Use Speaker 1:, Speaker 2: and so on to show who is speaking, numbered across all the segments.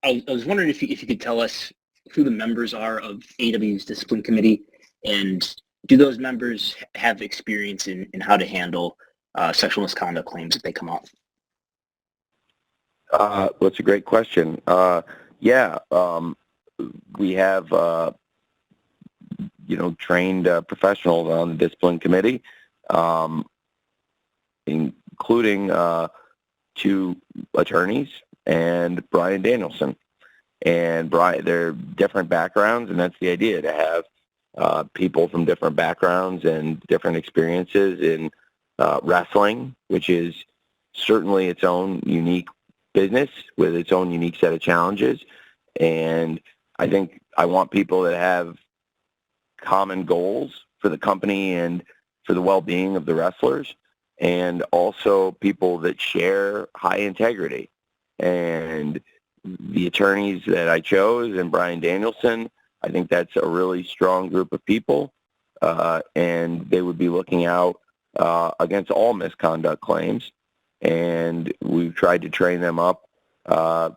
Speaker 1: I was wondering if you could tell us who the members are of AEW's Discipline Committee, and do those members have experience in how to handle sexual misconduct claims if they come up?
Speaker 2: Well, it's a great question. We have trained professionals on the Discipline Committee, including 2 attorneys and Brian Danielson. And Brian, they're different backgrounds, and that's the idea, to have people from different backgrounds and different experiences in wrestling, which is certainly its own unique business with its own unique set of challenges. And I think I want people that have common goals for the company and for the well-being of the wrestlers, and also people that share high integrity. And the attorneys that I chose and Brian Danielson, I think that's a really strong group of people, and they would be looking out against all misconduct claims. And we've tried to train them up to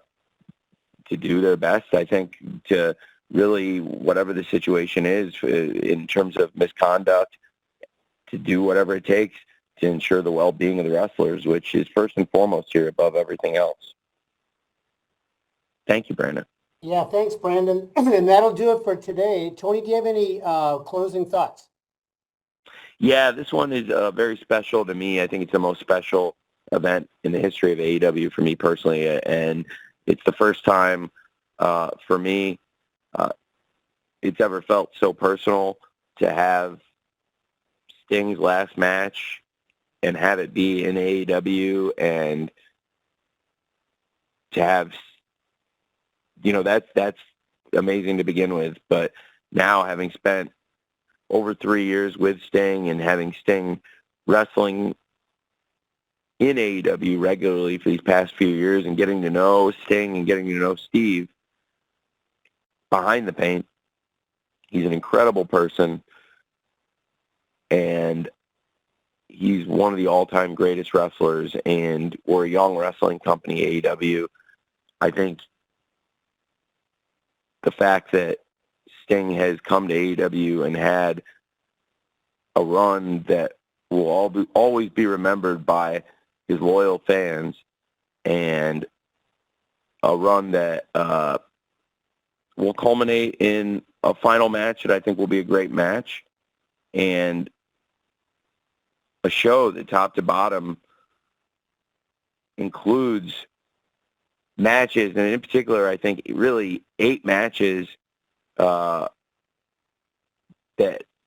Speaker 2: do their best, I think, to really, whatever the situation is in terms of misconduct, to do whatever it takes to ensure the well-being of the wrestlers, which is first and foremost here above everything else. Thank you, Brandon.
Speaker 3: Yeah, thanks, Brandon. And that'll do it for today. Tony, do you have any closing thoughts?
Speaker 2: Yeah, this one is very special to me. I think it's the most special event in the history of AEW for me personally, and it's the first time for me it's ever felt so personal to have Sting's last match and have it be in AEW, and to have, that's amazing to begin with. But now, having spent over 3 years with Sting and having Sting wrestling in AEW regularly for these past few years, and getting to know Sting and getting to know Steve behind the paint, he's an incredible person, and he's one of the all-time greatest wrestlers, and we're a young wrestling company, AEW. I think the fact that Sting has come to AEW and had a run that will always be remembered by his loyal fans, and a run that will culminate in a final match that I think will be a great match, and a show that top to bottom includes matches, and in particular, I think really 8 matches that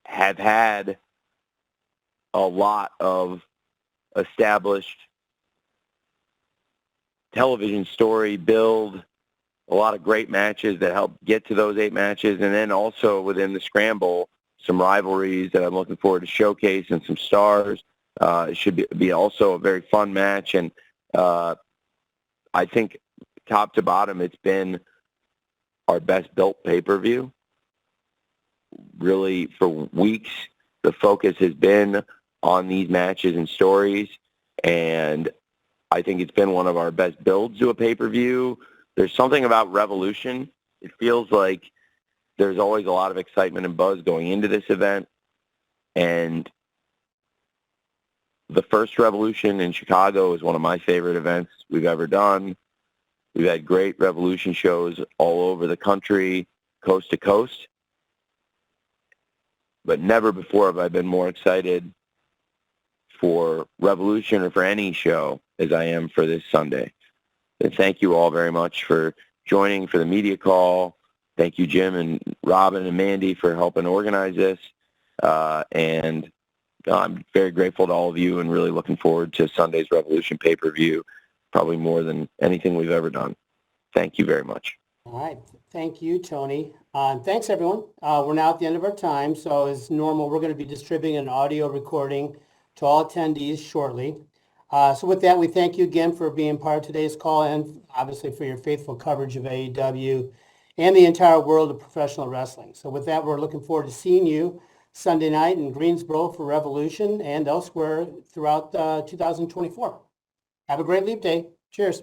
Speaker 2: have had a lot of established television story build, a lot of great matches that help get to those 8 matches, and then also within the scramble, some rivalries that I'm looking forward to showcase, and some stars. It should be also a very fun match, and I think top to bottom, it's been our best built pay-per-view. Really, for weeks, the focus has been on these matches and stories, and I think it's been one of our best builds to a pay-per-view. There's something about Revolution. It feels like there's always a lot of excitement and buzz going into this event, and the first Revolution in Chicago is one of my favorite events we've ever done. We've had great Revolution shows all over the country, coast to coast, but never before have I been more excited for Revolution or for any show as I am for this Sunday. And thank you all very much for joining for the media call. Thank you, Jim and Robin and Mandy, for helping organize this. And I'm very grateful to all of you, and really looking forward to Sunday's Revolution pay-per-view, probably more than anything we've ever done. Thank you very much.
Speaker 3: All right. Thank you, Tony. Thanks, everyone. We're now at the end of our time. So as normal, we're going to be distributing an audio recording to all attendees shortly. So with that, we thank you again for being part of today's call, and obviously for your faithful coverage of AEW and the entire world of professional wrestling. So with that, we're looking forward to seeing you Sunday night in Greensboro for Revolution and elsewhere throughout 2024. Have a great Leap Day. Cheers.